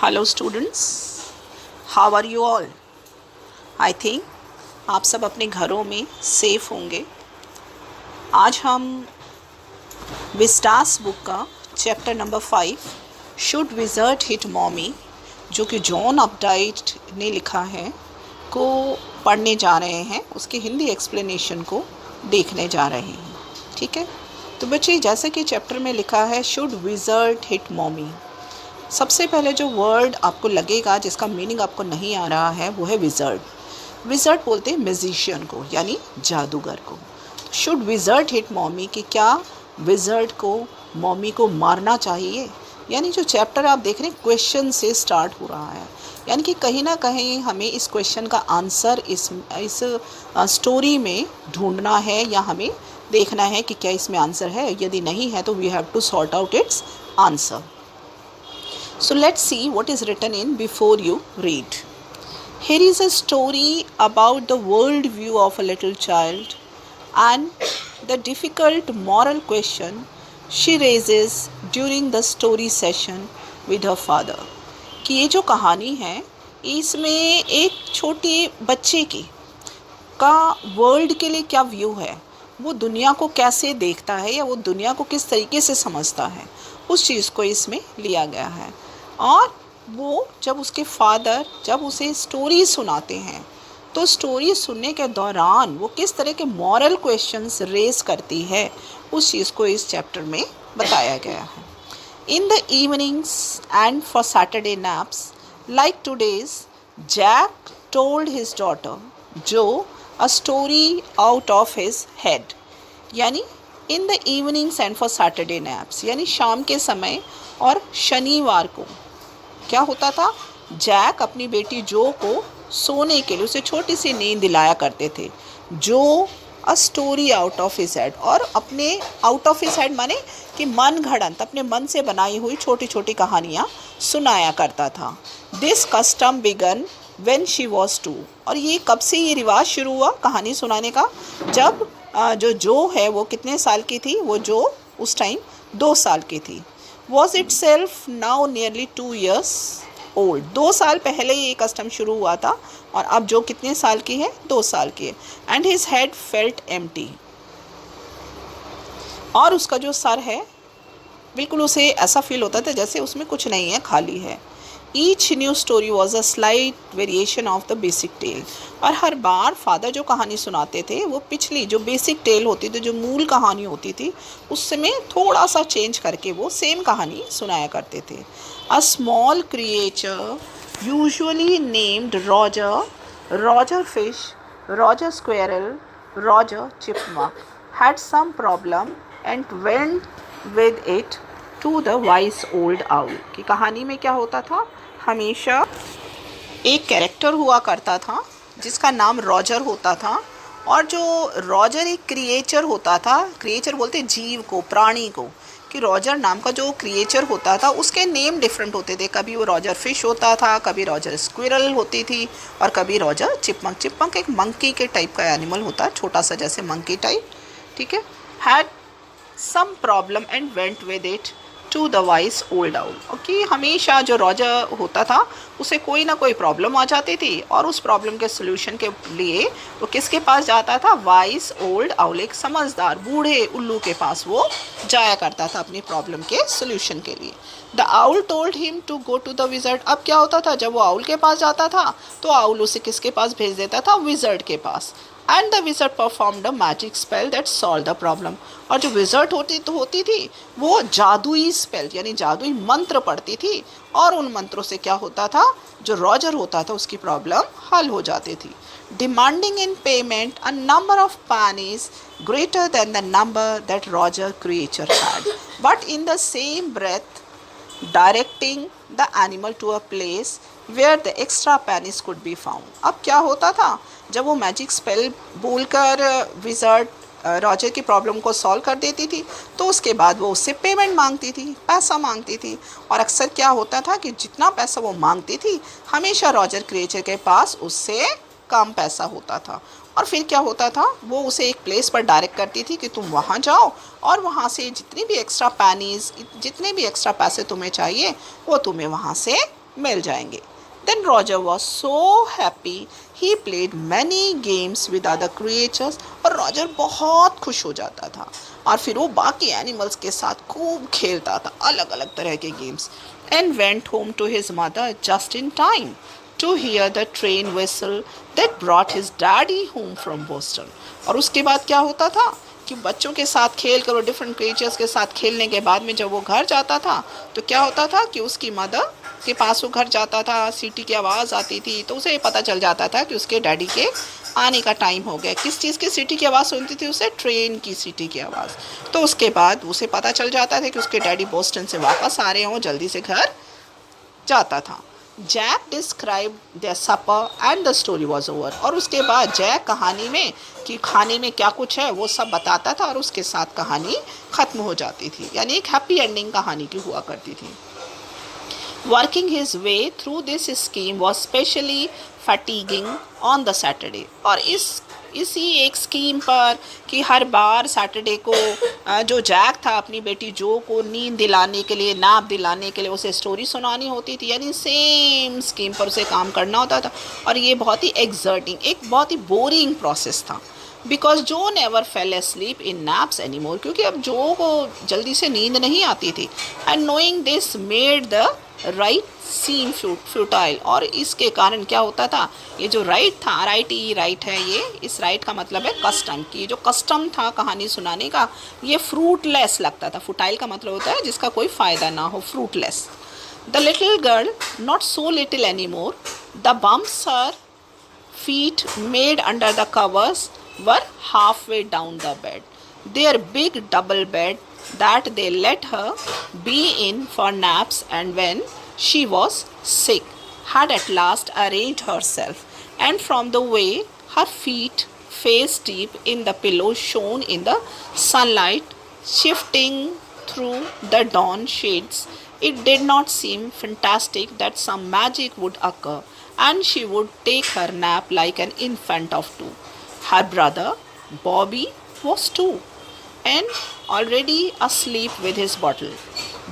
Hello students, how are you all. I think आप सब अपने घरों में सेफ होंगे। आज हम विस्टास बुक का chapter number 5 should wizard hit mommy, जो कि जॉन अपडाइट ने लिखा है, को पढ़ने जा रहे हैं। उसके हिंदी एक्सप्लेनेशन को देखने जा रहे हैं। ठीक है, तो बच्चे जैसे कि चैप्टर में लिखा है शुड विजर्ड हिट मॉमी, सबसे पहले जो वर्ड आपको लगेगा जिसका मीनिंग आपको नहीं आ रहा है वो है विज़र्ड। विज़र्ड बोलते हैं म्यूजिशियन को, यानी जादूगर को। शुड विज़र्ड हिट मॉमी, कि क्या विज़र्ड को मॉमी को मारना चाहिए। यानी जो चैप्टर आप देख रहे हैं क्वेश्चन से स्टार्ट हो रहा है, यानी कि कहीं ना कहीं हमें इस क्वेश्चन का आंसर इस स्टोरी में ढूंढना है, या हमें देखना है कि क्या इसमें आंसर है। यदि नहीं है तो we have to sort out its answer. So let's see what is written in before you read. Here is a story about the world view of a little child and the difficult moral question she raises during the story session with her father. कि ये जो कहानी है इसमें एक छोटे बच्चे की का वर्ल्ड के लिए क्या व्यू है, वो दुनिया को कैसे देखता है या वो दुनिया को किस तरीके से समझता है, उस चीज़ को इसमें लिया गया है। और वो जब उसके फादर जब उसे स्टोरी सुनाते हैं तो स्टोरी सुनने के दौरान वो किस तरह के मॉरल क्वेश्चंस रेज करती है, उस चीज़ को इस चैप्टर में बताया गया है। In the evenings and for Saturday naps like today's, Jack told his daughter Jo a story out of his head. यानी in the evenings and for Saturday naps, यानी शाम के समय और शनिवार को क्या होता था, जैक अपनी बेटी जो को सोने के लिए उसे छोटी सी नींद दिलाया करते थे। जो a story out of his head, और अपने आउट ऑफ हिज हेड माने कि मन घड़ंत, अपने मन से बनाई हुई छोटी छोटी कहानियाँ सुनाया करता था। This custom began when she was 2, और ये कब से ये रिवाज शुरू हुआ कहानी सुनाने का, जब जो है वो कितने साल की थी, वो जो उस टाइम 2 साल की थी। Was itself now nearly 2 years old, 2 साल पहले ये कस्टम शुरू हुआ था, और अब जो कितने साल की है, 2 साल की है। And his head felt empty, और उसका जो सर है बिल्कुल उसे ऐसा फील होता था जैसे उसमें कुछ नहीं है, खाली है। Each new story was a slight variation of the basic tale, और हर बार फादर जो कहानी सुनाते थे वो पिछली जो बेसिक टेल होती थी, जो मूल कहानी होती थी, उसमें थोड़ा सा चेंज करके वो सेम कहानी सुनाया करते थे। A small creature usually named Roger, Roger Fish, Roger Squirrel, Roger Chipmunk had some problem and went with it to the wise old owl। की कहानी में क्या होता था, हमेशा एक कैरेक्टर हुआ करता था जिसका नाम रॉजर होता था, और जो रॉजर एक क्रिएचर होता था, क्रिएचर बोलते जीव को, प्राणी को, कि रॉजर नाम का जो क्रिएचर होता था उसके नेम डिफरेंट होते थे। कभी वो रॉजर फिश होता था, कभी रॉजर स्क्विरल होती थी, और कभी रॉजर चिपमंक। चिपमंक एक मंकी के टाइप का एनिमल होता है, छोटा सा जैसे मंकी टाइप। ठीक है, had some problem and went with it to the wise old owl, कि हमेशा जो रॉजर होता था उसे कोई ना कोई प्रॉब्लम आ जाती थी, और उस प्रॉब्लम के सोल्यूशन के लिए वो किसके पास जाता था, वाइस ओल्ड आउल, एक समझदार बूढ़े उल्लू के पास वो जाया करता था अपनी प्रॉब्लम के सोल्यूशन के लिए। The owl told him to go to the wizard. अब क्या होता था, जब वो आउल के पास जाता था तो आउल उसे किसके पास भेज देता था, विजर्ड के पास। And the wizard performed a magic spell that solve the problem, और जो विजर्ड होती थी वो जादुई स्पेल यानी जादुई मंत्र पढ़ती थी, और उन मंत्रों से क्या होता था, जो रॉजर होता था उसकी प्रॉब्लम हल हो जाती थी। Demanding in payment a number of pennies greater than the number that Roger creature had, but in the same breath directing the animal to a place where the extra pennies could be found। अब क्या होता था, जब वो magic spell बोलकर wizard Roger की problem को solve कर देती थी, तो उसके बाद वो उससे पेमेंट मांगती थी, पैसा मांगती थी। और अक्सर क्या होता था कि जितना पैसा वो मांगती थी हमेशा रॉजर क्रिएचर के पास उससे कम पैसा होता था। और फिर क्या होता था, वो उसे एक प्लेस पर डायरेक्ट करती थी कि तुम वहाँ जाओ, और वहाँ से जितने भी एक्स्ट्रा पैसे तुम्हें चाहिए वो तुम्हें वहाँ से मिल जाएंगे। Then Roger was so happy. He played many games with other creatures. और रॉजर बहुत खुश हो जाता था और फिर वो बाकी एनिमल्स के साथ खूब खेलता था अलग अलग तरह के games. And went home to his mother just in time to hear the train whistle that brought his daddy home from Boston. और उसके बाद क्या होता था कि बच्चों के साथ खेल कर और डिफरेंट क्रिएचर्स के साथ खेलने के बाद में जब वो घर जाता था तो क्या होता था कि उसकी मदर के पास वो घर जाता था, सीटी की आवाज़ आती थी तो उसे पता चल जाता था कि उसके डैडी के आने का टाइम हो गया। किस चीज़ की सीटी की आवाज़ सुनती थी उसे? ट्रेन की सीटी की आवाज़। तो उसके बाद उसे पता चल जाता था कि उसके डैडी बोस्टन से वापस आ रहे हों, जल्दी से घर जाता था। Jack describe the supper and the story was over. और उसके बाद जैक कहानी में कि खाने में क्या कुछ है वो सब बताता था और उसके साथ कहानी ख़त्म हो जाती थी, यानी एक हैप्पी एंडिंग कहानी की हुआ करती थी। Working his way through this scheme was specially fatiguing on the Saturday। और इसी एक स्कीम पर कि हर बार सैटरडे को जो जैक था अपनी बेटी जो को नींद दिलाने के लिए, नाप दिलाने के लिए उसे स्टोरी सुनानी होती थी, यानी सेम स्कीम पर उसे काम करना होता था। और ये बहुत ही एक्सर्टिंग, एक बहुत ही बोरिंग प्रोसेस था। बिकॉज जो never fail sleep in naps any more, क्योंकि अब जो को जल्दी से नींद नहीं आती थी। And knowing this made the rite seem futile. और इसके कारण क्या होता था, ये जो राइट था, RITE राइट है, ये इस राइट का मतलब है कस्टम, कि जो कस्टम था कहानी सुनाने का ये फ्रूटलेस लगता था। फुटाइल का मतलब होता है जिसका कोई फ़ायदा ना हो, fruitless. The little girl not so little any more, the bumps her feet made under the covers were halfway down the bed. Their big double bed that they let her be in for naps, and when she was sick had at last arranged herself, and from the way her feet face deep in the pillow shone in the sunlight shifting through the dawn shades, it did not seem fantastic that some magic would occur and she would take her nap like an infant of 2. Her brother, Bobby, was too, and already asleep with his bottle.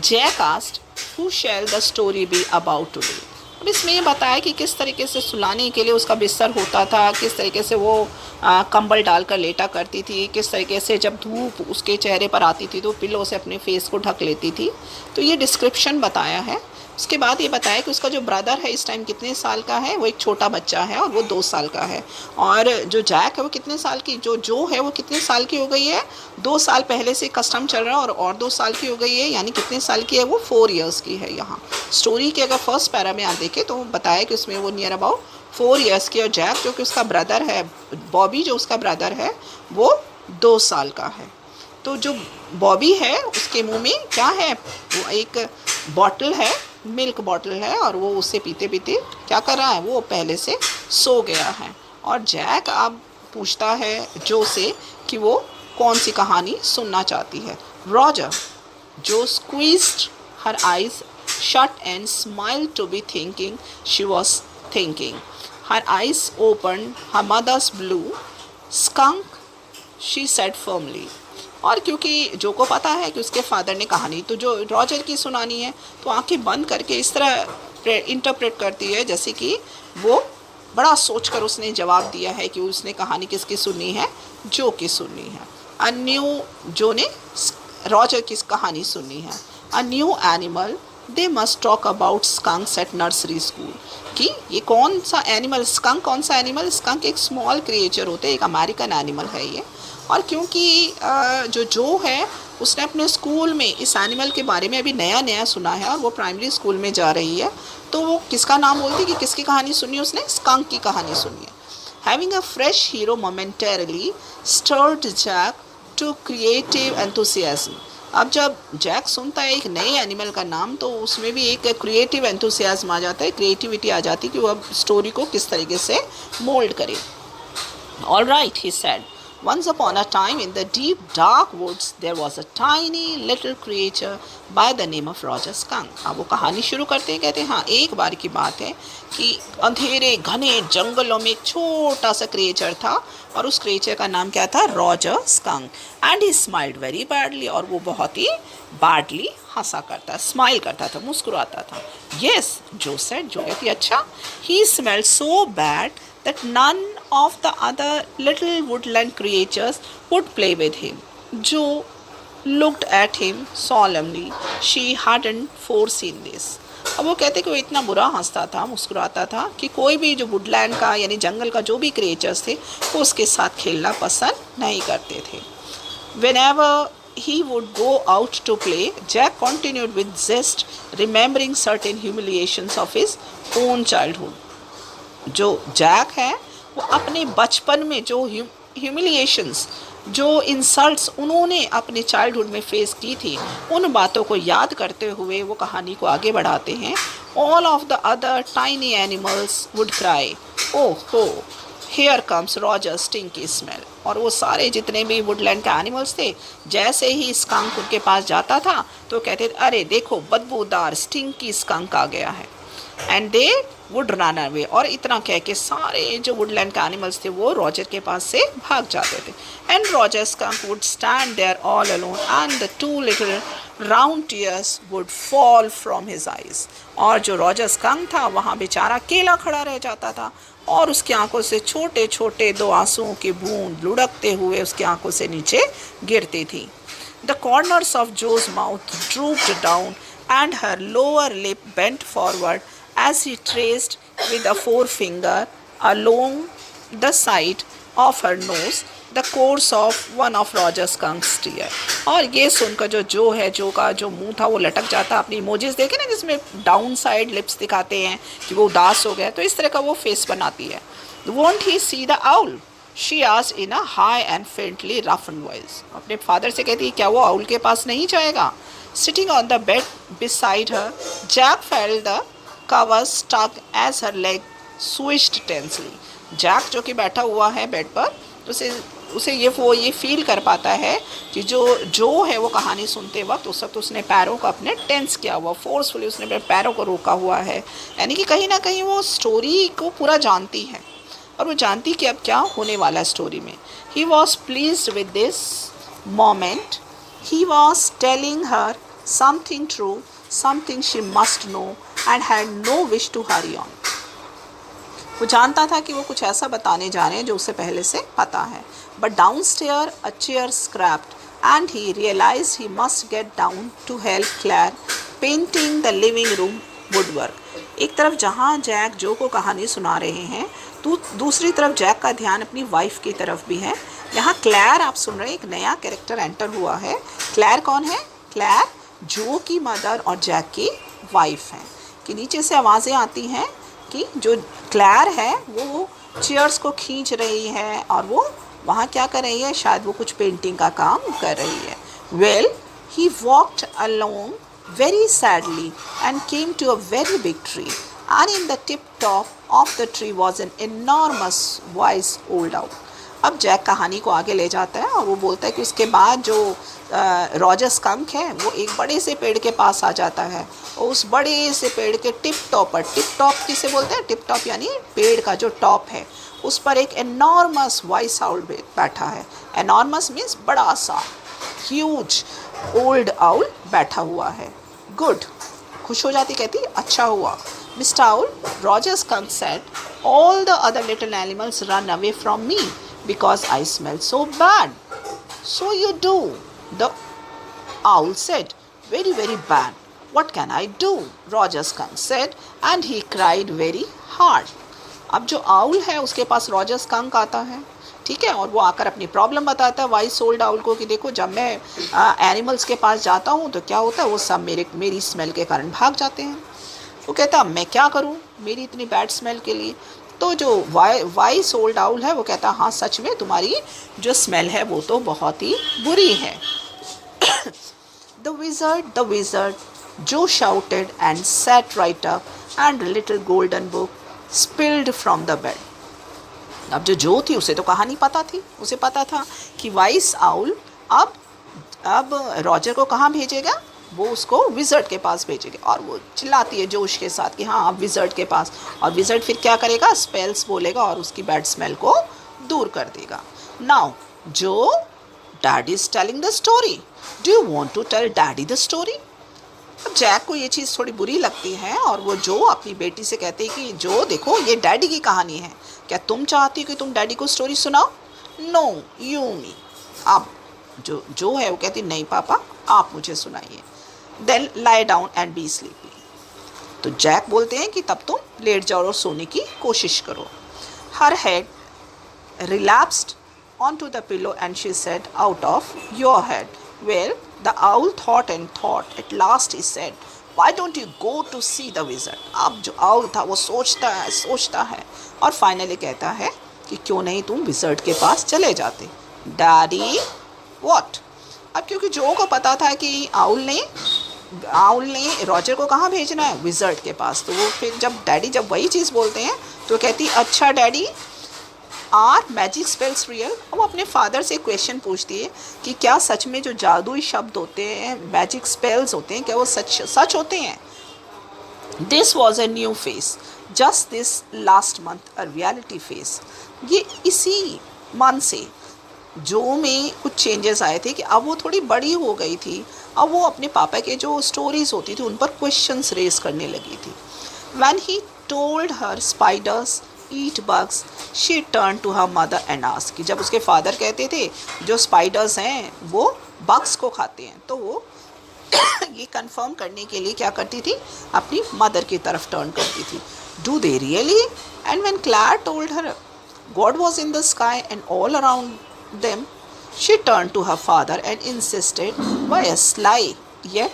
Jack asked, who shall the story be about today? अब इसमें ये बताया कि किस तरीके से सुलाने के लिए उसका बिस्तर होता था, किस तरीके से वो कंबल डालकर लेटा करती थी, किस तरीके से जब धूप उसके चेहरे पर आती थी तो पिलो से अपने फेस को ढक लेती थी। तो ये डिस्क्रिप्शन बताया है। उसके बाद ये बताया कि उसका जो ब्रदर है इस टाइम कितने साल का है, वो एक छोटा बच्चा है और वो 2 साल का है। और जो जैक है वो कितने साल की, जो है वो कितने साल की हो गई है, 2 साल पहले से कस्टम चल रहा है और 2 साल की हो गई है, यानी कितने साल की है वो, 4 इयर्स की है। यहाँ स्टोरी के अगर फर्स्ट पैरा में आप देखें तो बताया कि उसमें वो नियर अबाउट 4 इयर्स की, और जैक जो कि उसका ब्रदर है, बॉबी जो उसका ब्रदर है वो 2 साल का है। तो जो बॉबी है उसके मुंह में क्या है, वो एक बॉटल है, मिल्क बॉटल है, और वो उससे पीते पीते क्या कर रहा है, वो पहले से सो गया है। और जैक अब पूछता है जो से कि वो कौन सी कहानी सुनना चाहती है। रॉजर जो squeezed her eyes shut and smiled to be thinking she was thinking. Her eyes opened, her mother's blue skunk, she said firmly. और क्योंकि जो को पता है कि उसके फादर ने कहानी तो जो रॉजर की सुनानी है, तो आंखें बंद करके इस तरह इंटरप्रेट करती है जैसे कि वो बड़ा सोचकर उसने जवाब दिया है कि उसने कहानी किसकी सुननी है, जो की सुननी है। अ न्यू, जो ने रॉजर की कहानी सुननी है। A new animal they must talk about skunks at nursery school, कि ये कौन सा एनिमल, स्कंक कौन सा एनिमल, स्कंक एक स्मॉल क्रिएचर होते हैं, एक अमेरिकन एनिमल है ये। और क्योंकि जो है उसने अपने स्कूल में इस एनिमल के बारे में अभी नया नया सुना है और वो प्राइमरी स्कूल में जा रही है, तो वो किसका नाम बोलती है कि किसकी कहानी सुनी है उसने, स्कंक की कहानी सुनी है। Having a fresh hero momentarily stirred Jack to creative enthusiasm. अब जब जैक सुनता है एक नए एनिमल का नाम तो उसमें भी एक क्रिएटिव एंथुसियाज्म आ जाता है, क्रिएटिविटी आ जाती है कि वो अब स्टोरी को किस तरीके से मोल्ड करे। All right, he said, once upon a time in the deep dark woods there was a tiny little creature by the name of Roger skunk. अब वो कहानी शुरू करते हैं, कहते हैं हाँ एक बार की बात है कि अंधेरे घने जंगलों में एक छोटा सा क्रिएचर था और उस क्रिएचर का नाम क्या था, Roger skunk. And he smiled very badly, और वो बहुत ही बैडली हंसा करता, स्माइल करता था, मुस्कुराता था। यस, जो सेड, जो कहती अच्छा, he smelled so bad that none of the other little woodland creatures would play with him. Jo looked at him solemnly. She hadn't foreseen this. अब वो कहते कि वो इतना बुरा हंसता था, मुस्कुराता था कि कोई भी जो वुडलैंड का यानी जंगल का जो भी क्रिएचर्स थे वो उसके साथ खेलना पसंद नहीं करते थे। Whenever he would go out to play, Jack continued with zest, remembering certain humiliations of his own childhood. जो जैक है वो अपने बचपन में जो ह्यूमिलिएशंस, जो इंसल्ट्स उन्होंने अपने चाइल्डहुड में फेस की थी, उन बातों को याद करते हुए वो कहानी को आगे बढ़ाते हैं। All of the other tiny animals would cry, oh ho, here comes Roger stinky smell. और वो सारे जितने भी वुडलैंड के एनिमल्स थे, जैसे ही स्कंक उनके पास जाता था तो कहते अरे देखो बदबूदार स्टिंकी स्कंक आ गया है। And they would run away, और इतना कह के सारे जो वुडलैंड के एनिमल्स थे वो रॉजर के पास से भाग जाते थे। And Roger skunk would stand there all alone and the 2 little round tears would fall from his eyes. और जो रॉजर स्कंक था वहाँ बेचारा अकेला खड़ा रह जाता था और उसकी आंखों से छोटे छोटे 2 आंसुओं की बूंद लुढ़कते हुए उसकी आंखों से नीचे गिरती थी। The corners of Jo's mouth drooped down and her lower lip bent forward as he traced with a forefinger along the side of her nose the course of one of Roger Skunk's tear। और ये सुनकर जो है, जो का जो मुंह था वो लटक जाता। अपनी इमोजीज देखे ना जिसमें डाउन साइड लिप्स दिखाते हैं कि वो उदास हो गया, तो इस तरह का वो फेस बनाती है। Won't he see the owl? She asked in a high and faintly roughened voice। अपने फादर से कहती है क्या वो आउल के पास नहीं जाएगा। Sitting on the bed beside her, Jack felt the covers stuck as her leg swished tensely। Jack जो कि बैठा हुआ है बेड पर, तो उसे ये फील कर पाता है कि जो है वो कहानी सुनते वक्त उस वक्त उसने पैरों को अपने टेंस किया हुआ, फोर्सफुली उसने अपने पैरों को रोका हुआ है। यानी कि कहीं ना कहीं वो स्टोरी को पूरा जानती है और वो जानती कि अब क्या होने वाला है स्टोरी में। He was pleased with this moment। He was telling her something true, something she must know and had no wish to hurry on। वो जानता था कि वो कुछ ऐसा बताने जा रहे हैं जो उसे पहले से पता है। But downstairs a chair scrapped and he realized he must get down to help Claire painting the living room woodwork। एक तरफ जहाँ जैक जो को कहानी सुना रहे हैं तो दूसरी तरफ जैक का ध्यान अपनी वाइफ की तरफ भी है। यहाँ क्लैर आप सुन रहे हैं, एक नया कैरेक्टर एंटर हुआ है। क्लैर कौन है? क्लैर जो की मदर और जैक की वाइफ है। कि नीचे से आवाज़ें आती हैं कि जो क्लैर है वो चेयर्स को खींच रही है और वो वहाँ क्या कर रही है, शायद वो कुछ पेंटिंग का काम कर रही है। Well he walked along very sadly and came to a very big tree, and in the tip top of the tree was an enormous wise old owl। अब जैक कहानी को आगे ले जाता है और वो बोलता है कि उसके बाद जो रॉजर स्कंक है वो एक बड़े से पेड़ के पास आ जाता है और उस बड़े से पेड़ के टिप टॉप पर, टिप टॉप किसे बोलते हैं? टिप टॉप यानी पेड़ का जो टॉप है, उस पर एक एनॉर्मस वाइस आउल बैठा है। एनॉर्मस मीन्स बड़ा सा, ह्यूज ओल्ड आउल बैठा हुआ है। गुड, खुश हो जाती, कहती अच्छा हुआ। Mister owl, Roger skunk said, all the other little animals run away from me because I smell so bad. So you do, the owl said, very very bad. What can I do? Roger Skunk said, and he cried very hard। अब जो owl है उसके पास Roger skunk आता है, ठीक है, और वो आकर अपनी प्रॉब्लम बताता है वाइस ओल्ड आउल को कि देखो जब मैं एनिमल्स के पास जाता हूँ तो क्या होता है, वो सब मेरी स्मेल के कारण भाग जाते हैं। वो कहता मैं क्या करूँ मेरी इतनी बैड स्मेल के लिए। तो जो वाइस ओल्ड आउल है वो कहता हाँ सच में तुम्हारी जो स्मेल है वो तो बहुत ही बुरी है। The wizard, Joe shouted and sat right up, and a little golden book spilled from the bed। अब जो थी उसे तो कहानी पता थी, उसे पता था कि वाइस आउल अब रॉजर को कहाँ भेजेगा, वो उसको विज़र्ड के पास भेजेगी और वो चिल्लाती है जोश के साथ कि हाँ आप विज़र्ड के पास, और विज़र्ड फिर क्या करेगा, स्पेल्स बोलेगा और उसकी बैड स्मेल को दूर कर देगा। Now Jo daddy is telling the story, do you want to tell daddy the story? अब जैक को ये चीज़ थोड़ी बुरी लगती है और वो जो अपनी बेटी से कहती है कि जो देखो ये डैडी की कहानी है, क्या तुम चाहती हो कि तुम डैडी को स्टोरी सुनाओ? नो यू मी। अब जो है वो कहती नहीं पापा आप मुझे सुनाइए। Then lie down and be sleepy. तो जैक बोलते हैं कि तब तुम लेट जाओ और सोने की कोशिश करो। हर head relapsed onto the pillow and she said, out of your head. Well, the owl thought and thought. At last he said, why don't you go to see the wizard? अब जो owl था वो सोचता है और finally कहता है कि क्यों नहीं तुम विज़र्ड के पास चले जाते। Daddy what? अब क्योंकि जो को पता था कि आउल ने रॉजर को कहाँ भेजना है, विज़र्ड के पास, तो वो फिर जब वही चीज़ बोलते हैं तो कहती अच्छा daddy are magic spells real? वो अपने फादर से क्वेश्चन पूछती है कि क्या सच में जो जादुई शब्द होते हैं, मैजिक स्पेल्स होते हैं, क्या वो सच होते हैं? This was a new face just this last month, a reality face. ये इसी मंथ से जो में कुछ चेंजेस आए थे कि अब वो थोड़ी बड़ी हो गई थी, अब वो अपने पापा के जो स्टोरीज होती थी उन पर क्वेश्चंस रेज करने लगी थी। When he told her spiders eat bugs she turn to her mother and asked, कि जब उसके फादर कहते थे जो स्पाइडर्स हैं वो बग्स को खाते हैं, तो वो ये कंफर्म करने के लिए क्या करती थी, अपनी मदर की तरफ टर्न करती थी। Do they really? And when Claire told her God was in the sky and all around them she turn to her father and insisted by a sly yet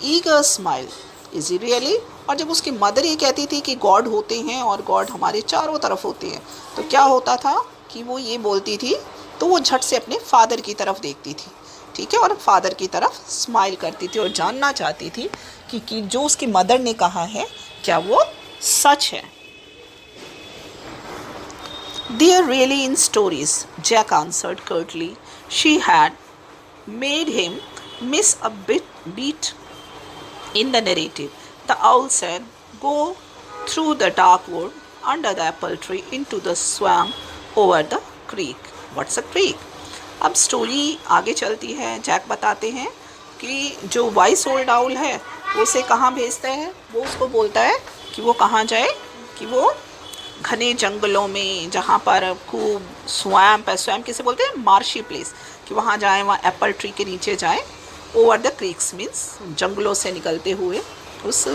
eager smile, is he really? और जब उसकी mother ये कहती थी कि God होते हैं और गॉड हमारे चारों तरफ होते हैं, तो क्या होता था कि वो ये बोलती थी तो वो झट से अपने फादर की तरफ देखती थी, ठीक है, और फादर की तरफ स्माइल करती थी और जानना चाहती थी कि जो उसकी मदर ने कहा है क्या वो सच है। They are really in stories, Jack answered curtly. She had made him miss a beat in the narrative. The owl said, go through the dark wood under the apple tree into the swamp over the creek. What's a creek? अब story आगे चलती है। Jack बताते हैं कि जो vice old owl है वो उसे कहाँ भेजता है, वो उसको बोलता है कि वो कहाँ जाए, कि वो घने जंगलों में जहाँ पर खूब स्वैम्प है, स्वैम्प किसे बोलते हैं, मार्शी प्लेस, कि वहाँ जाएँ, वहाँ एप्पल ट्री के नीचे जाएँ। ओवर द क्रीक्स मीन्स जंगलों से निकलते हुए उस,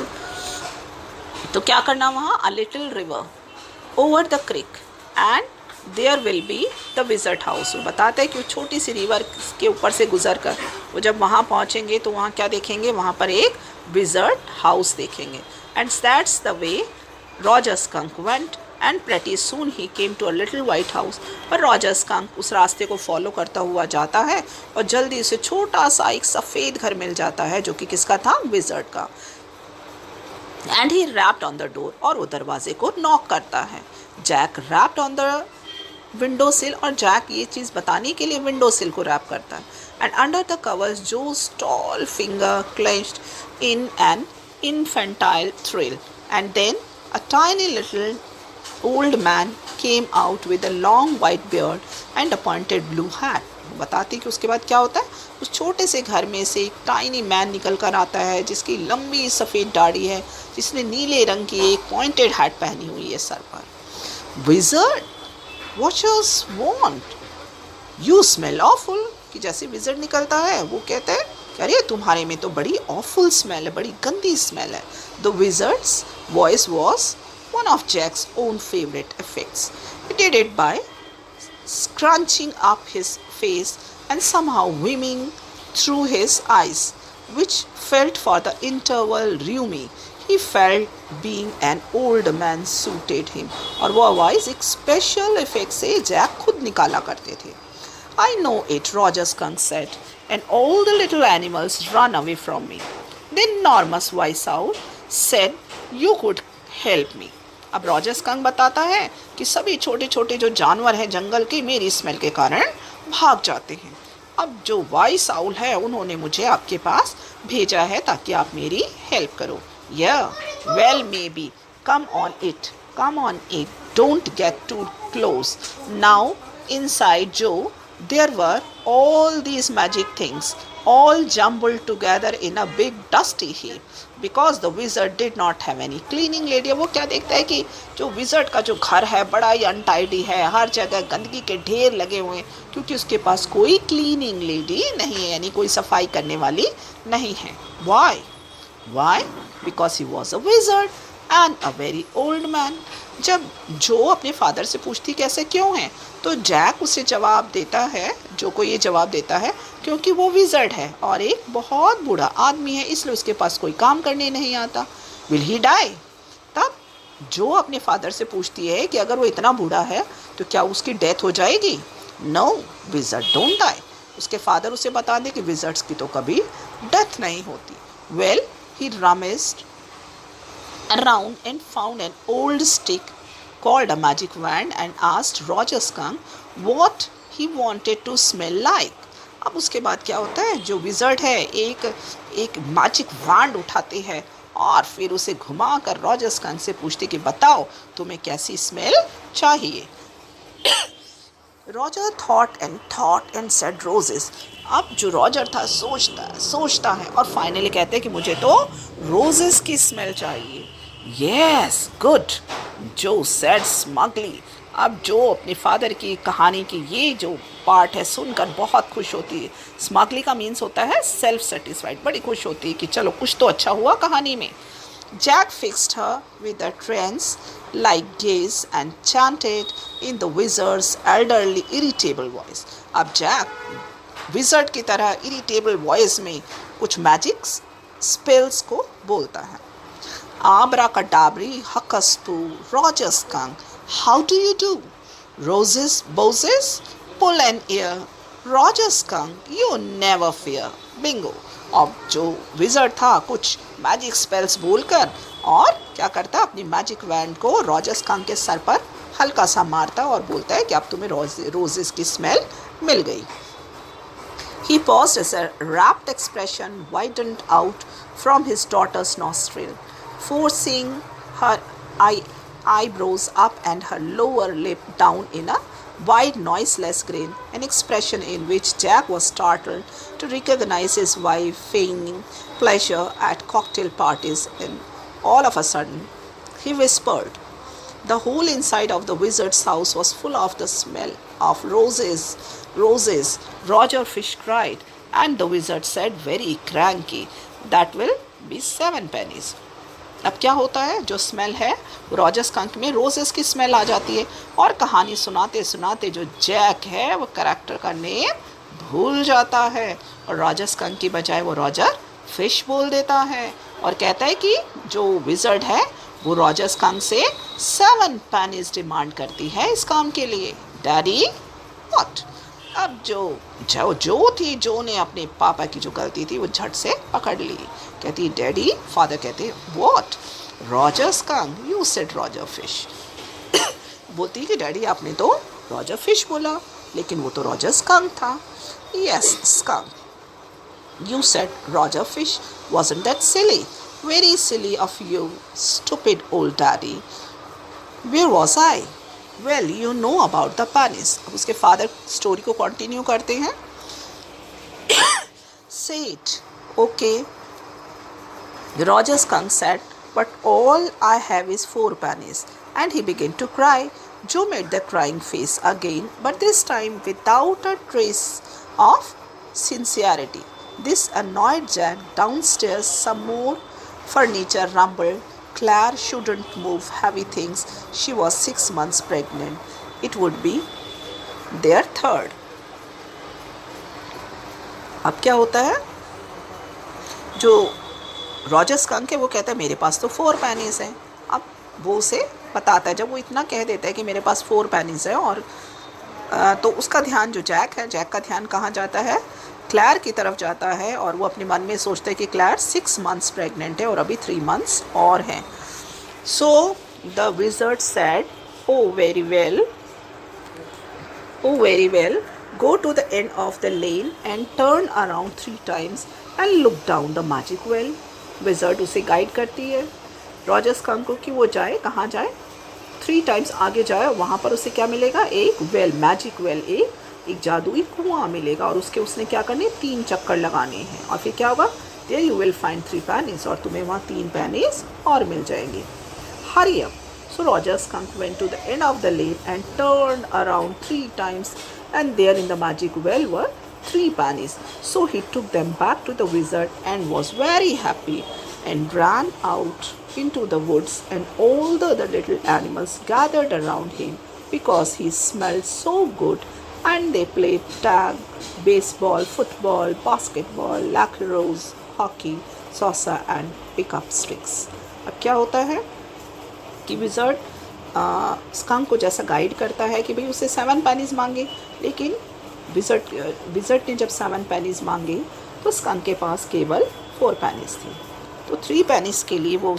तो क्या करना वहाँ, a little river over the creek and there will be the wizard house. वो बताते हैं कि छोटी सी रिवर के ऊपर से गुजर कर वो जब वहाँ पहुँचेंगे तो वहाँ क्या देखेंगे, वहाँ पर एक विज़र्ड हाउस देखेंगे। And that's the way Roger skunk went and pretty soon he came to a little white house। पर रॉजर स्कंक उस रास्ते को फॉलो करता हुआ जाता है और जल्दी उसे छोटा सा एक सफ़ेद घर मिल जाता है जो कि किसका था, विज़र्ड का। And he rapped on the door, और वो दरवाजे को नॉक करता है। Jack rapped on the window sill, और जैक ये चीज़ बताने के लिए विंडो सिल को रैप करता है। And under the covers Jo's tall finger clenched in an infantile thrill, and then a tiny little old man came out with a long white beard and a pointed blue hat। बताती कि उसके बाद क्या होता है, उस छोटे से घर में से एक टाइनी मैन निकल कर आता है जिसकी लंबी सफ़ेद दाढ़ी है, जिसने नीले रंग की एक पॉइंटेड हैट पहनी हुई है सर पर। Wizard what you want, you smell awful, कि जैसे विज़र्ड निकलता है वो कहता है अरे तुम्हारे में तो बड़ी ऑफुल स्मेल है, बड़ी गंदी स्मेल है। The wizards voice was one of Jack's own favorite effects. He did it by scrunching up his face and somehow beaming through his eyes, which felt for the interval roomy. He felt being an old man suited him. और वो आवाज़ एक special effect से Jack खुद निकाला करते थे। I know it, Roger Skunk said, and all the little animals run away from me. The enormous voice owl said, you could help me. अब रॉजर स्कंक बताता है कि सभी छोटे छोटे जो जानवर हैं जंगल के मेरी स्मेल के कारण भाग जाते हैं। अब जो वाइस आउल है उन्होंने मुझे आपके पास भेजा है ताकि आप मेरी हेल्प करो। या well maybe, come on it, don't get too close. Now inside Joe there were all these magic things, all jumbled together in a big dusty heap, because the wizard did not have any cleaning lady। वो क्या देखता है कि जो wizard का जो घर है बड़ा ही अनटाइडी है, हर जगह गंदगी के ढेर लगे हुए हैं, क्योंकि उसके पास कोई क्लीनिंग लेडी नहीं है, यानी कोई सफाई करने वाली नहीं है। Why because he was a wizard and a very old man. जब जो अपने फादर से पूछती कैसे क्यों है, तो जैक उसे जवाब देता है, जो को ये जवाब देता है क्योंकि वो विजर्ड है और एक बहुत बूढ़ा आदमी है, इसलिए उसके पास कोई काम करने नहीं आता। Will he die? तब जो अपने फादर से पूछती है कि अगर वो इतना बूढ़ा है तो क्या उसकी डेथ हो जाएगी? No, wizard don't die. उसके फादर उसे बता दे कि विजर्ड्स की तो कभी डेथ नहीं होती। Well, he rummaged around and found an old stick called a magic wand and asked Roger Skunk what he wanted to smell like। अब उसके बाद क्या होता है, जो विजर्ड है एक मैजिक वैंड उठाते हैं और फिर उसे घुमाकर रॉजर स्कंक से पूछते कि बताओ तुम्हें कैसी स्मेल चाहिए। Roger thought and said roses. अब जो रॉजर था सोचता है और फाइनली कहते हैं कि मुझे तो रोजेस की स्मेल चाहिए। यस, गुड, जो सेड स्मगली। अब जो अपने फादर की कहानी की ये जो पार्ट है सुनकर बहुत खुश होती है। स्मगली का मीन्स होता है सेल्फ सेटिस्फाइड, बड़ी खुश होती है कि चलो कुछ तो अच्छा हुआ कहानी में। Jack fixed her with a trance-like gaze and chanted in the wizard's elderly, irritable voice। अब जैक विजर्ड की तरह इरिटेबल वॉइस में कुछ मैजिक स्पेल्स को बोलता है। Abracadabra, Huckaspu, Roger Skunk, how do you do? Roses, boses, pull an ear, Roger Skunk, you never fear, bingo। अब जो विजर्ड था कुछ मैजिक स्पेल्स बोलकर और क्या करता, अपनी मैजिक वैंड को रॉजर स्कंक के सर पर हल्का सा मारता और बोलता है कि अब तुम्हें रोजेस की स्मेल मिल गई। He paused as a rapt expression widened out from his daughter's nostril, forcing her eyebrows up and her lower lip down in a wide, noiseless grin, an expression in which Jack was startled to recognize his wife feigning pleasure at cocktail parties. And all of a sudden, he whispered. The whole inside of the wizard's house was full of the smell of roses. Roses, Roger Fish cried, and the wizard said very cranky, that will be 7 pennies. अब क्या होता है, जो smell है Roger skunk में roses की smell आ जाती है और कहानी सुनाते सुनाते जो जैक है वो कैरेक्टर का नेम भूल जाता है और रॉजर स्कंक की बजाय वो रॉजर फिश बोल देता है और कहता है कि जो विजर्ड है वो रॉजर स्कंक से 7 पेनीज डिमांड करती है इस काम के लिए। Daddy what? अब जो थी, जो ने अपने पापा की जो गलती थी वो झट से पकड़ ली। कहती डैडी, फादर कहते what? Roger skunk, you said Roger fish. बोलती कि डैडी आपने तो रॉजर फिश बोला, लेकिन वो तो रॉजर स्कंक था। Yes, skunk. You said Roger Fish, wasn't that silly? Very silly of you, stupid old daddy. Where was I? Well, you know about the pennies। अब उसके फादर स्टोरी को continue करते हैं। Say it, okay? Roger Skunk said, but all I have is 4 pennies. And he began to cry. Joe made the crying face again, but this time without a trace of sincerity. This annoyed Jack. Downstairs, some more furniture rumbled. Claire shouldn't move heavy things. She was 6 months pregnant. It would be their 3rd. अब क्या होता है, जो Roger skunk है वो कहता है मेरे पास तो 4 पेनीज हैं। अब वो उसे बताता है, जब वो इतना कह देता है कि मेरे पास 4 पेनीज हैं और तो उसका ध्यान, जो जैक है, जैक का ध्यान कहाँ जाता है, क्लैर की तरफ जाता है और वो अपने मन में सोचता है कि क्लैर 6 मंथ्स प्रेग्नेंट है और अभी 3 मंथ्स और हैं। So the wizard said, oh very well, Go to the end of the lane and turn around 3 times and look down the magic well. Wizard उसे गाइड करती है रॉजर स्कंक को कि वो जाए, कहाँ जाए, 3 times आगे जाए, वहाँ पर उसे क्या मिलेगा, एक वेल, मैजिक वेल, एक जादुई कुआं मिलेगा और उसने क्या करने, 3 चक्कर लगाने हैं और फिर क्या होगा, there you will find 3 pennies, और तुम्हें वहाँ 3 pennies और मिल जाएंगे. Hurry up. So Roger Skunk went to the end of the lane and turned around 3 times, and there in the magic well were 3 pennies. So he took them back to the wizard and was very happy and ran out into the woods, and all the other little animals gathered around him because he smelled so good, and they played tag, baseball, football, basketball, lacrosse, hockey, salsa and pick up sticks. अब क्या होता है कि wizard skunk को जैसा guide करता है कि भाई उसे 7 pennies मांगे, लेकिन विज़र्ड ने जब 7 pennies मांगे तो स्कंक के पास केवल 4 pennies थी. तो 3 pennies के लिए वो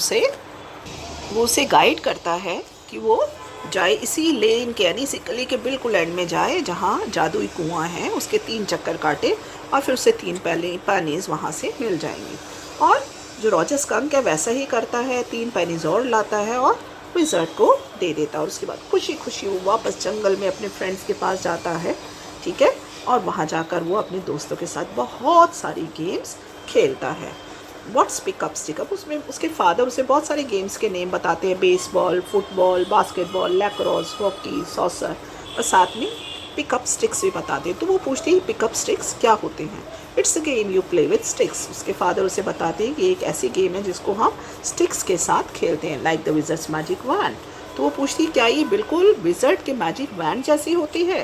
उसे गाइड करता है कि वो जाए इसी लेन के, यानी इसी गली के बिल्कुल एंड में जाए जहाँ जादुई कुआं है, उसके 3 चक्कर काटे और फिर उसे 3 pennies वहाँ से मिल जाएंगे. और जो रॉजर स्कंक है वैसा ही करता है, 3 pennies और लाता है और विज़र्ड को दे देता है और उसके बाद खुशी खुशी वो वापस जंगल में अपने फ्रेंड्स के पास जाता है, ठीक है, और वहाँ जाकर वो अपने दोस्तों के साथ बहुत सारी गेम्स खेलता है. व्हाट्स पिकअप स्टिकअप, उसमें उसके फादर उसे बहुत सारे गेम्स के नेम बताते हैं, baseball, football, basketball, lacrosse, hockey, saucer, और साथ में पिकअप स्टिक्स भी बताते हैं. तो वो पूछती है पिकअप स्टिक्स क्या होते हैं. It's a game you play with sticks. उसके फादर उसे बताते हैं कि एक ऐसी गेम है जिसको हम स्टिक्स के साथ खेलते हैं, like the wizards magic wand. तो वो पूछती है क्या ये बिल्कुल विज़र्ड के मैजिक वैंड जैसी होती है.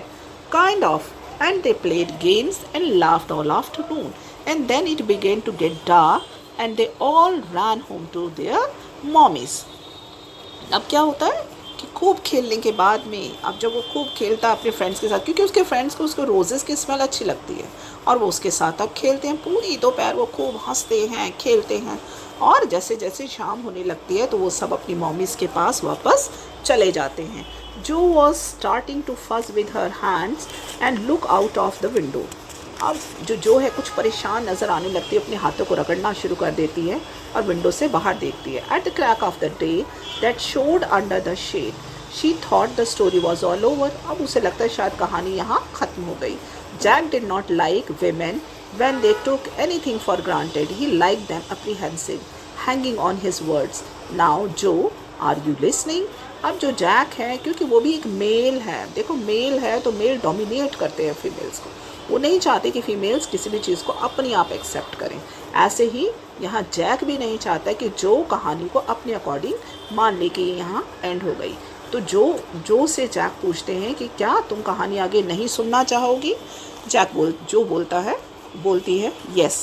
Kind of. And they played games and laughed all afternoon, and then it began to get dark and they all run home to their mommies. अब क्या होता है कि खूब खेलने के बाद में, अब जब वो खूब खेलता है अपने फ्रेंड्स के साथ, क्योंकि उसके फ्रेंड्स को उसको रोज़ेस की स्मेल अच्छी लगती है और वो उसके साथ अब खेलते हैं, पूरी दोपहर वो खूब हंसते हैं, खेलते हैं, और जैसे जैसे शाम होने लगती है तो वो सब अपनी मॉमीज़ के पास वापस चले जाते हैं. जो वॉज स्टार्टिंग टू फस with her hands and look out of the window. अब जो है कुछ परेशान नज़र आने लगती है, अपने हाथों को रगड़ना शुरू कर देती है और विंडो से बाहर देखती है. At the crack of the day that showed under the shade she thought the story was all over. अब उसे लगता है शायद कहानी यहाँ ख़त्म हो गई. Jack did not like women when they took anything for granted. He liked them apprehensive, hanging on his words. Now Joe, are you listening? अब जो जैक है, क्योंकि वो भी एक मेल है, देखो मेल है तो मेल डोमिनेट करते हैं फीमेल्स को, वो नहीं चाहते कि फीमेल्स किसी भी चीज़ को अपने आप एक्सेप्ट करें. ऐसे ही यहाँ जैक भी नहीं चाहता कि जो कहानी को अपने अकॉर्डिंग मान ले कि यहाँ एंड हो गई. तो जो से जैक पूछते हैं कि क्या तुम कहानी आगे नहीं सुनना चाहोगी. जो बोलती है yes,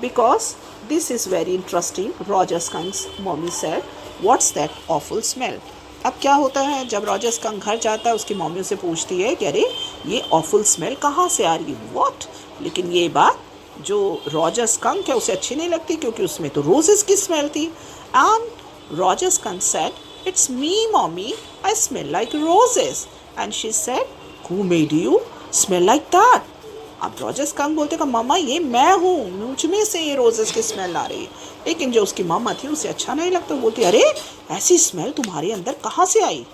because this is very interesting. Roger Skunk's mommy said, what's that awful smell? अब क्या होता है, जब रॉजर स्कंक घर जाता है उसकी मम्मी उसे पूछती है कि अरे ये ऑफुल स्मेल कहाँ से आ रही है. व्हाट. लेकिन ये बात जो रॉजर स्कंक है उसे अच्छी नहीं लगती, क्योंकि उसमें तो रोजेस की स्मेल थी. And Roger skunk said, it's me mummy, I smell like roses. And she said, who made you smell like that. अब रॉजर स्कंक बोलते हैं मम्मा ये मैं हूँ, मुझ में से ये रोजेस की स्मेल आ रही है. लेकिन जो उसकी मम्मा थी उसे अच्छा नहीं लगता, बोलती अरे ऐसी स्मेल तुम्हारे अंदर कहाँ से आई.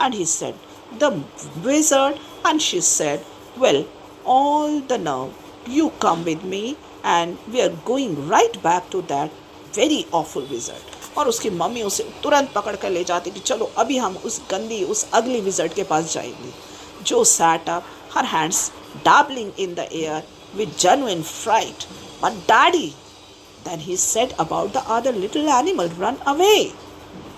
And he said the wizard. And she said, well all the nerve, you come with me and we are going right back to that very awful wizard. और उसकी मम्मी उसे तुरंत पकड़ कर ले जाती कि चलो अभी हम उस अगली विज़र्ड के पास जाएंगे. जो sat up, her hands dabbling in the air with genuine fright. But Daddy, then he said about the other little animal, run away.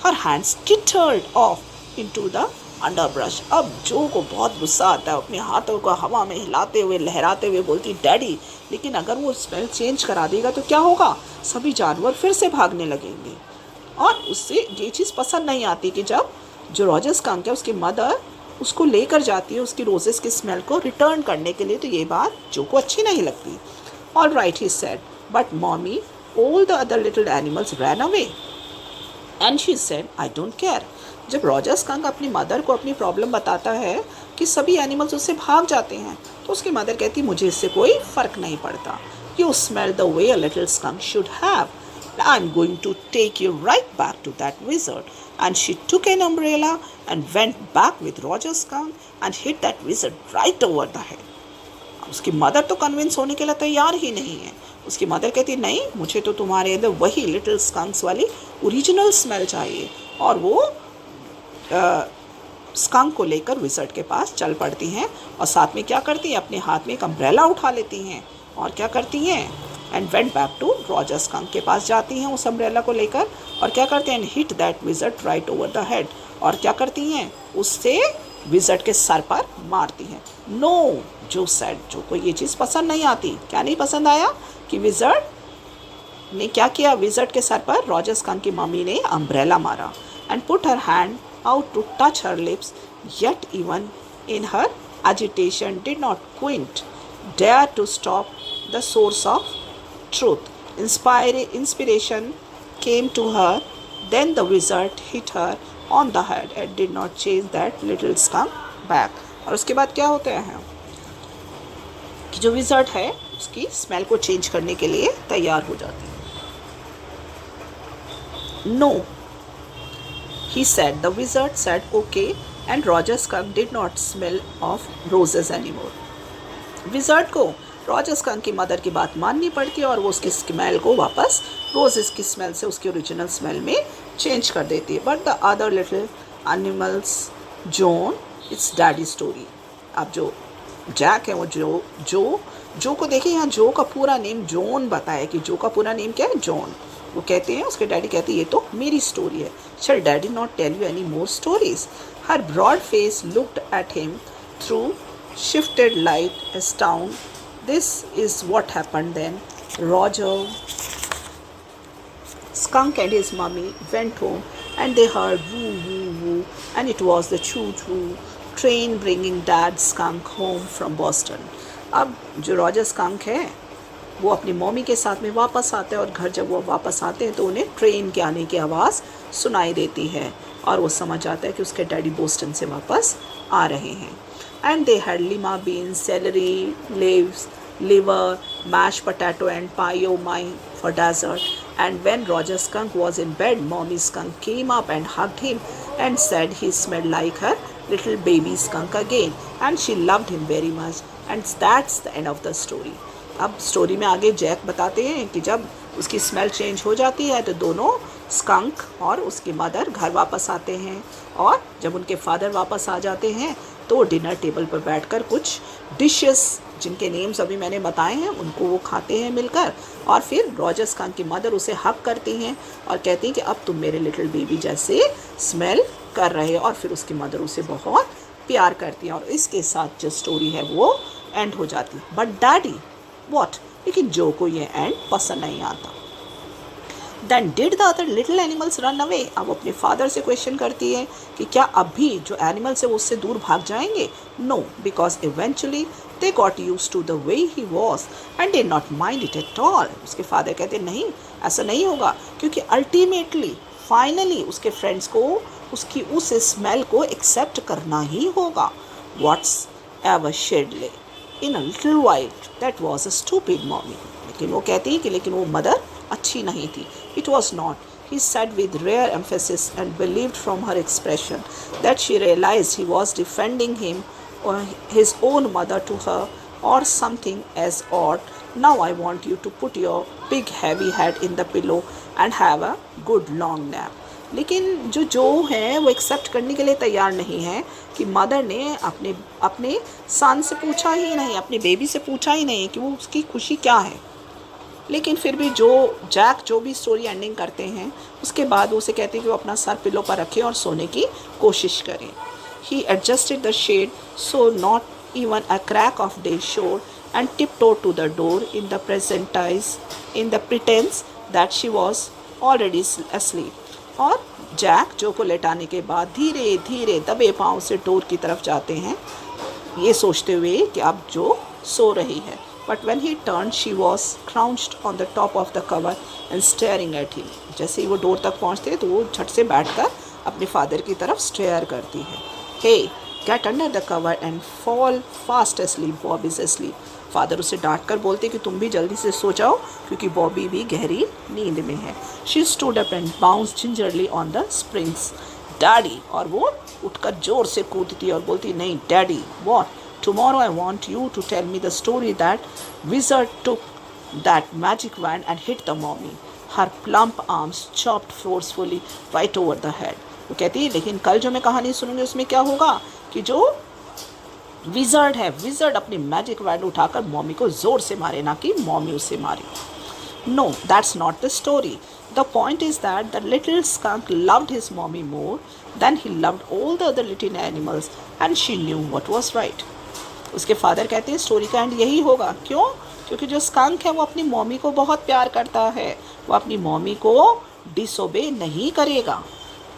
Her hands skittered off into the underbrush. अब जो को बहुत गुस्सा आता है, अपने हाथों को हवा में हिलाते हुए लहराते हुए बोलती डैडी, लेकिन अगर वो स्मेल चेंज करा देगा तो क्या होगा, सभी जानवर फिर से भागने लगेंगे. और उससे ये चीज़ पसंद नहीं आती कि जब जो रॉजर स्कंक है उसकी मदर उसको लेकर जाती है उसकी रोजेस की स्मेल को रिटर्न करने के लिए, तो ये बात जो को अच्छी नहीं लगती. All right, he said, but mommy, all the other little animals ran away. And she said I don't care. जब रॉजर स्कंक अपनी मदर को अपनी प्रॉब्लम बताता है कि सभी एनिमल्स उससे भाग जाते हैं, तो उसकी मदर कहती मुझे इससे कोई फ़र्क नहीं पड़ता। You smell the way a little skunk should have. I'm going to take you right back to that wizard. And she took an umbrella and went back with Roger Skunk and hit that wizard right over the head. उसकी mother तो convince होने के लिए तैयार ही नहीं है। उसकी mother कहती नहीं, मुझे तो तुम्हारे अंदर वही लिटिल स्कंक्स वाली ओरिजिनल स्मेल चाहिए। और वो स्कंक को लेकर विज़र्ड के पास चल पड़ती हैं और साथ में क्या करती हैं, अपने हाथ में एक अम्ब्रेला उठा लेती हैं और क्या करती हैं, and went back to Roger skunk के पास जाती हैं उस अम्ब्रेला को लेकर और क्या करते हैं, hit that wizard right over the head. और क्या करती हैं, उससे विज़र्ड के सर पर मारती हैं। नो, जो सेड, जो को ये चीज़ पसंद नहीं आती। क्या नहीं पसंद आया कि विज़र्ड ने क्या किया, विज़र्ड के सर पर रॉजर स्कंक की मम्मी ने अम्ब्रेला मारा and put her hand out to touch her lips, yet even in her agitation did not quint dare to stop the source of truth. Inspiration came to her, then the wizard hit her on the head and did not chase that little skunk back. और उसके बाद क्या होता है कि जो wizard है उसकी स्मेल को चेंज करने के लिए तैयार हो जाती है। No, he said. The wizard said okay, and Roger Skunk did not smell of roses anymore. Wizard को रॉजर स्कंक की मदर की बात माननी पड़ती है और वो उसकी स्मेल को वापस रोजेस की स्मेल से उसकी ओरिजिनल स्मेल में चेंज कर देती है। But the other little animals, John, it's daddy story. अब जो जैक है वो जो को देखिए, यहाँ जो का पूरा नेम जॉन बताया कि जो का पूरा नेम क्या है, जॉन। वो कहते हैं, उसके डैडी कहते हैं ये तो मेरी स्टोरी है। Shall daddy not tell you any more stories? Her broad face looked at him through shifted light as town. This is what happened then. Roger Skunk and his mummy went home and they heard woo woo woo, and it was the choo-choo train bringing Dad Skunk home from Boston. अब जो Roger skunk है वो अपनी mummy के साथ में वापस आते हैं और घर जब वो वापस आते हैं तो उन्हें ट्रेन के आने की आवाज़ सुनाई देती है और वो समझ आता है कि उसके डैडी बोस्टन से वापस आ रहे हैं। And they had lima beans, salary leaves, liver, mashed potato and pie oh my for dessert. And when Roger Skunk was in bed, Mommy Skunk came up and hugged him and said he smelled like her little baby skunk again and she loved him very much. And that's the end of the story. अब story में आगे Jack बताते हैं कि जब उसकी smell change हो जाती है तो दोनों स्कंक और उसकी मदर घर वापस आते हैं और जब उनके फादर वापस आ जाते हैं तो डिनर टेबल पर बैठकर कुछ डिशेस जिनके नेम्स अभी मैंने बताए हैं उनको वो खाते हैं मिलकर। और फिर रॉजर स्कंक की मदर उसे हक करती हैं और कहती हैं कि अब तुम मेरे लिटिल बेबी जैसे स्मेल कर रहे हो, और फिर उसकी मदर उसे बहुत प्यार करती हैं और इसके साथ जो स्टोरी है वो एंड हो जाती है। बट डैडी व्हाट, लेकिन जो को ये एंड पसंद नहीं आता। Then did the other little animals run away. अब अपने फादर से क्वेश्चन करती है कि क्या अब भी जो एनिमल्स है वो उससे दूर भाग जाएंगे। No, because eventually they got use to the way he was and did not mind it at all. उसके फादर कहते नहीं, ऐसा नहीं होगा, क्योंकि अल्टीमेटली फाइनली उसके फ्रेंड्स को उसकी उस स्मेल को एक्सेप्ट करना ही होगा। व्हाट्स एवर शेडले in a little while that was a stupid mommy. लेकिन वो कहती है कि लेकिन वो मदर अच्छी नहीं थी। It was not, he said with rare emphasis, and believed from her expression that she realized he was defending him or his own mother to her or something as odd. Now I want you to put your big heavy head in the pillow and have a good long nap. लेकिन जो है वो accept करने के लिए तैयार नहीं है कि मदर ने अपने सन से पूछा ही नहीं, अपने बेबी से पूछा ही नहीं कि वो उसकी खुशी क्या है। लेकिन फिर भी जैक जो भी स्टोरी एंडिंग करते हैं उसके बाद वो उसे कहते हैं कि वो अपना सर पिलो पर रखे और सोने की कोशिश करें। He adjusted the shade so not even a crack of day showed and tiptoed to the door in the pretence that she was already asleep। और जैक जो को लेटाने के बाद धीरे धीरे दबे पाँव से डोर की तरफ जाते हैं, ये सोचते हुए कि अब जो सो रही है। But when he turned, she was crouched on the top of the cover and staring at him. जैसे ही वो डोर तक पहुँचते तो वो झट से बैठकर अपने फादर की तरफ स्टेयर करती है. Hey, get under the cover and fall fast asleep. Bob is asleep. Father उसे डांट कर बोलते कि तुम भी जल्दी से सो जाओ क्योंकि बॉबी भी गहरी नींद में है. She stood up and bounced gingerly on the springs. Daddy, और वो उठकर जोर से कूदती और बोलती, नहीं daddy. What? Tomorrow I want you to tell me the story that wizard took that magic wand and hit the mommy. Her plump arms chopped forcefully right over the head. वो कहती है लेकिन कल जो मैं कहानी सुनूंगी उसमें क्या होगा कि जो विजर्ड है, विजर्ड अपनी मैजिक वैंड उठाकर मॉमी को जोर से मारे, ना कि मॉमी उसे मारे. No, that's not the story. The point is that the little skunk loved his mommy more than he loved all the other little animals and she knew what was right. उसके father कहते हैं story का and यही होगा. क्यों? क्योंकि जो skunk है वो अपनी मॉमी को बहुत प्यार करता है, वो अपनी मॉमी को डिसोबे नहीं करेगा.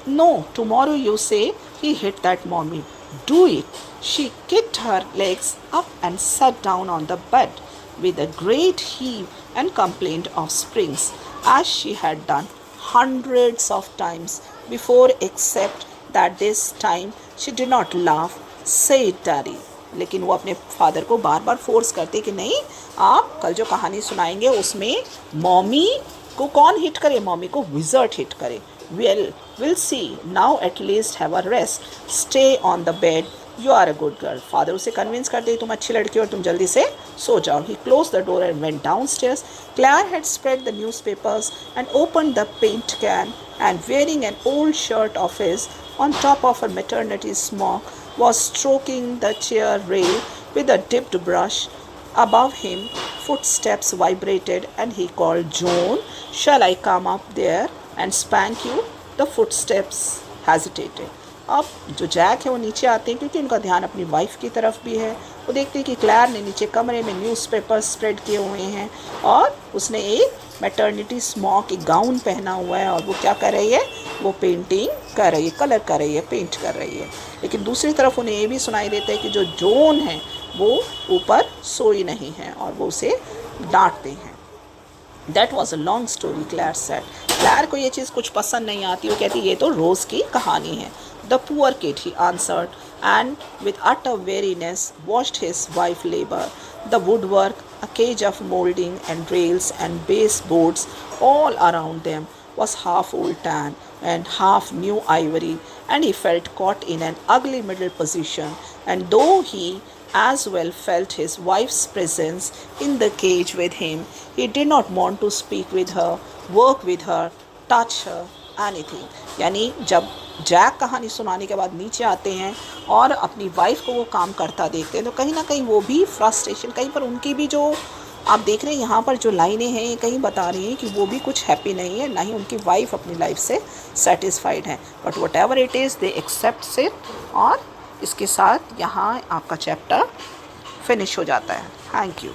No, tomorrow you say he hit that mommy. Do it. She किcked her legs up and sat down on the bed with a great heave and complained of springs as she had done hundreds of times before, except that this time she did not laugh. Say it, Daddy. लेकिन वो अपने father को बार बार force करते कि नहीं, आप कल जो कहानी सुनाएंगे उसमें मॉमी को कौन हिट करे, मॉमी को विजर्ड हिट करे. We'll see. Now at least have a rest. Stay on the bed. You are a good girl. Father उसे कन्विंस करते तुम अच्छी लड़की हो और तुम जल्दी से सो जाओ. He closed the door and went downstairs. Claire had spread the newspapers and opened the paint can, and wearing an old shirt of his on top of her maternity smock, was stroking the chair rail with a dipped brush. Above him, footsteps vibrated and he called, Joan, shall I come up there and spank you? The footsteps hesitated. अब जो Jack है वो नीचे आते हैं क्योंकि उनका ध्यान अपनी वाइफ की तरफ भी है. वो देखते हैं कि क्लैर ने नीचे कमरे में न्यूज़पेपर स्प्रेड किए हुए हैं और उसने एक मैटरनिटी स्मॉक, एक गाउन पहना हुआ है और वो क्या कर रही है, वो पेंटिंग कर रही है, कलर कर रही है, पेंट कर रही है. लेकिन दूसरी तरफ उन्हें ये भी सुनाई देता है कि जो जॉन है वो ऊपर सोई नहीं है और वो उसे डांटते हैं. That was a long story, Claire said. Claire को ये चीज़ कुछ पसंद नहीं आती. वो कहती ये तो रोज़ की कहानी है. The poor kid, he answered, and with utter weariness watched his wife labor. The woodwork, a cage of molding and rails and baseboards all around them was half old tan and half new ivory, and he felt caught in an ugly middle position. And though he as well felt his wife's presence in the cage with him, he did not want to speak with her, work with her, touch her, anything. यानी जब Jack कहानी सुनाने के बाद नीचे आते हैं और अपनी वाइफ को वो काम करता देखते हैं तो कहीं ना कहीं वो भी फ्रस्ट्रेशन, कहीं पर उनकी भी जो आप देख रहे हैं यहाँ पर जो लाइनें हैं ये कहीं बता रही हैं कि वो भी कुछ हैप्पी नहीं है, ना ही उनकी वाइफ अपनी लाइफ से सेटिस्फाइड है. But whatever it is they accept it. और इसके साथ यहाँ आपका चैप्टर फिनिश हो जाता है. Thank you.